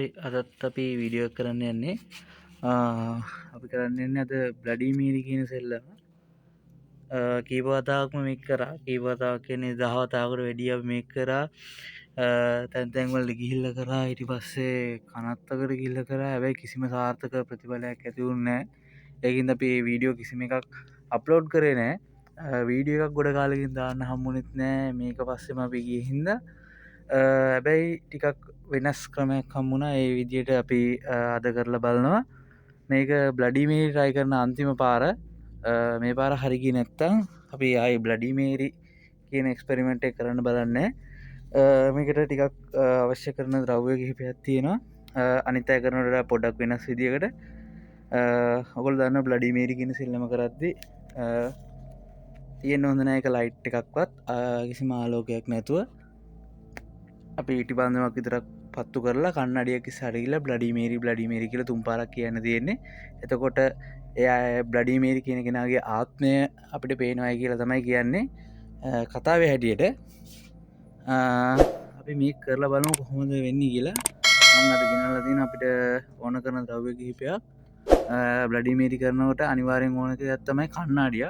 හරි අදත් අපි වීඩියෝ එක කරන්න යන්නේ අපි කරන්න යන්නේ අද බ්ලඩි මීරි කියන සෙල්ලම කීපවතාවක්ම මේක කරා කීපවතාවක් කියන්නේ 10 වතාවකට වැඩිය අපි මේක කරා තැන් තැන් වලට ගිහිල්ලා කරා ඊට පස්සේ කනත්තකට ගිහිල්ලා කරා හැබැයි කිසිම සාර්ථක ප්‍රතිඵලයක් ඇති වුණේ නැහැ ඒකින්ද අපි මේ වීඩියෝ කිසිම එකක් අප්ලෝඩ් කරේ නැහැ වීඩියෝ එකක් ගොඩ කාලෙකින් දාන්න හම්බුනෙත් නැහැ මේක පස්සෙම අපි ගියේ හින්දා හැබැයි ටිකක් වෙනස් ක්‍රමයක් හම්බුණා ඒ විදියට අපි අද කරලා බලනවා මේක බ්ලඩි මේරි try කරන අන්තිම පාර මේ පාර හරි ගියේ නැත්තම් අපි ආයි බ්ලඩි මේරි කියන එක්ස්පෙරිමන්ට් එක කරන්න බලන්නේ මේකට ටිකක් අවශ්‍ය කරන ද්‍රව්‍ය කිහිපයක් තියෙනවා අනිත් අය කරනට වඩා පොඩ්ඩක් වෙනස් විදියකට ඔයගොල්ලෝ දන්න බ්ලඩි මේරි කියන සෙල්ලම කරද්දී තියෙන්න හොඳ නැහැ ඒක ලයිට් එකක්වත් කිසිම ආලෝකයක් නැතුව අපි ඉටි බන්ධමක් විතරක් පත්තු කරලා කන්නඩියක් සරගල බ්ලඩි මේරි කියල තුම් පාරක් කියන්න තියෙන්නේ එතකොට එය බ්ලඩි මේරි කියන කෙනගේ ආත්මය අපිට පේනවයි කියලා තමයි කියන්නේ කතාව හැටියට අපි මේ කරලා බලමු කොහොමද වෙන්නේ කියලා අද ගෙනල්ලා තියෙන අපිට ඕන කරන ද්‍රව්‍ය කිහිපයක් බ්ලඩි මේරි කරනකොට අනිවාර්යෙන් ඕන එකක් තමයි කන්නාඩිය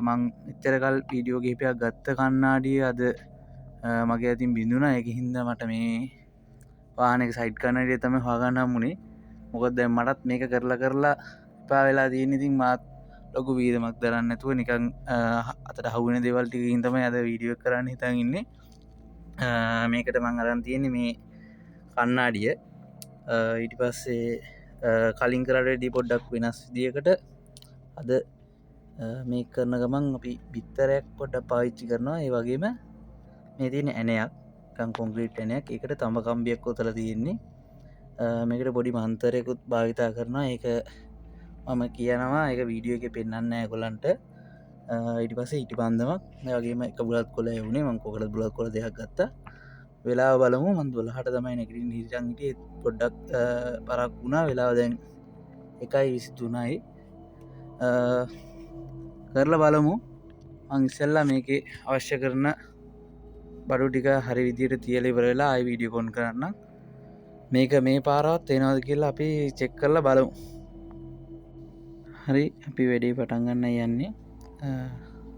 මං එච්චරකල් වීඩියෝ කිහිපයක් ගත්ත කන්නාඩිය අද මගේ ඇතින් බිඳුනා එක හින්ද මට මේ වානක සයිට් කන්නඩිය තම හගන්නම් මුණේ මොකද දැ මටත් මේක කරලා පා වෙලා තියෙන ඉතින් මාත් ලොකු වීදමක් දරන්න ඇතුව නිකං අතට හවුන දෙවල්ටි හිතම අද වීඩියෝ කරන්න හිතන් ඉන්නේ මේකට මං අරන් තියෙන්නේ මේ කන්නාඩිය ඊට පස්සේ කලින් කරට ඩි පොඩ්ඩක් වෙනස් දියකට අද මේ කරන ගමන් අපි බිත්තරයක් පොඩ්ඩ පාවිච්චි කරනවා ඒ වගේම මේ තියෙන ඇනයක් කොන්ක්‍රීට් ඇනයක් එකට තම කම්බියක් කොතල තියෙන්නේ මේකට බොඩි මන්තරයකුත් භාවිතා කරනවා ඒක මම කියනවා එක වීඩියෝ එක පෙන්න්න ඇගොලන්ට ඉටි පසේ ඉටි පන්දමක් වගේම එක බුලත් කොල වුණේ මං කොකල බුලත් කොල දෙයක් ගත්ත වෙලා බලමු මන්දුවල හට තමයි නැකිරින් හිරංගිට පොඩ්ඩක් පරක් වුණා වෙලා දැන් 1:23යි කරලා බලමු අංසෙල්ලා මේක අවශ්‍ය කරන බඩු ටික හරි විදියට තියල ඉවරලා අයි වීඩියෝ කොන් කරන්න මේක මේ පාරවත් එනවාද කියලා අපි චෙක් කරලා බලමු හරි අපි වැඩේ පටන්ගන්න යන්නේ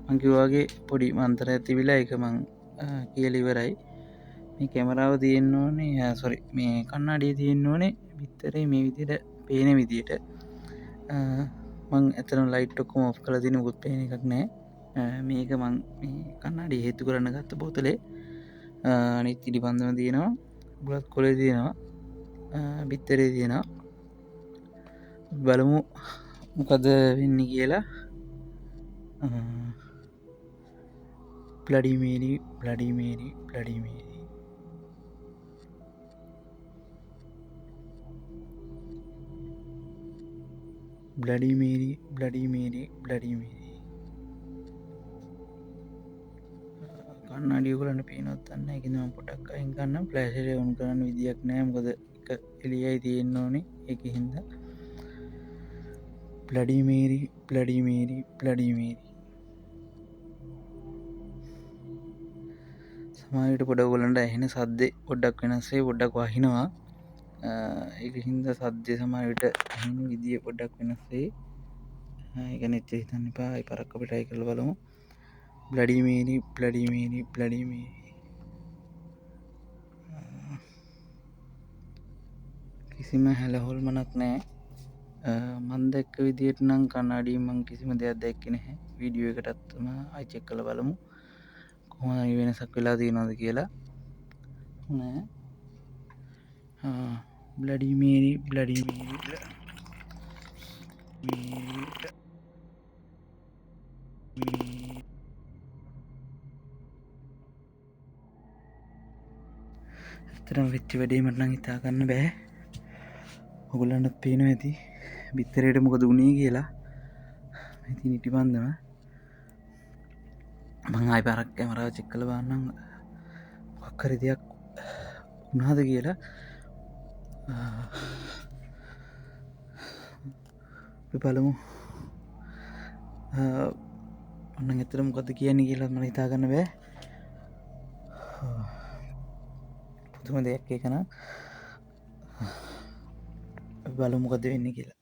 මංකිවාගේ පොඩි මන්තර ඇතිවිලා එක මං කියලිවරයි මේ කැමරාව තියෙන්න්න ඕනේ සොරි මේ කන්නාඩිය තියෙන්න්න ඕනේ බිත්තරේ මේ විදියට පේන විදියට මං එතන ලයිට්ටොක්කොම ඔෆ් කළ දින ගුත් පේන එකක් නෑ මේක මං කන්නාඩි හේතු කරන්න ගත්ත බෝතලේ අනිත් ඉඩි පන්දම තියෙනවා බුලත් කොලේ තියෙනවා බිත්තරේ තියෙනවා බලමු මොකද වෙන්න කියලා bloody Mary bloody Mary bloody Mary bloody Mary bloody Mary bloody Mary කන්නඩියකුලන්න පේනොත්තන්න එකම පොටක් අයින් කන්න ප්ලෑශරය උන් කරන්න විදියක් නෑමකොද එක එලියයි තියෙන්න්න ඕනේ එක හින්ද bloody Mary bloody Mary bloody Mary සමාට පොඩගොලන්ට ඇහෙන සද්දෙ පොඩ්ඩක් වෙනස්සේ පොඩ්ඩක් වහිනවා එක හින්ද සද්්‍ය සමාවිට ඇහෙන විදිිය පොඩ්ඩක් වෙනස්සේ එක නෙච්ච හිතන්න පා පරක්කපිටයි කළ බලමු bloody Mary bloody Mary bloody Mary කිසිම හැලහොල් මනක් නෑ මන්දැක්ක විදියට නම් කන්නාඩී මං කිසිම දෙයක් දැක්කෙන හැ වීඩියෝ එකටත්ම අයිචෙක් කළ බලමු කොහොම වෙනසක් වෙලා තියෙනවද කියලා නෑ බ්ලඩි මේරි බ්ලඩි මේරි ඇතරම් වෙච්චි වැඩීමටනම් හිතා ගන්න බෑ ඔගුලන්නත් පේන ඇති බිත්තරයට මොකද වුණේ කියලා ඇති නිටි බන්දම මං ආයි පරක් කැමරාව චෙක් කළ බන්නම් මොක්කරි දෙයක් උනාද කියලා බලමු ඔන්න එතර මොකද කියන්නේ කියලා මට හිතාගන්න බෑ පුතුම දෙයක් එකන බලමුකද වෙන්න කියලා.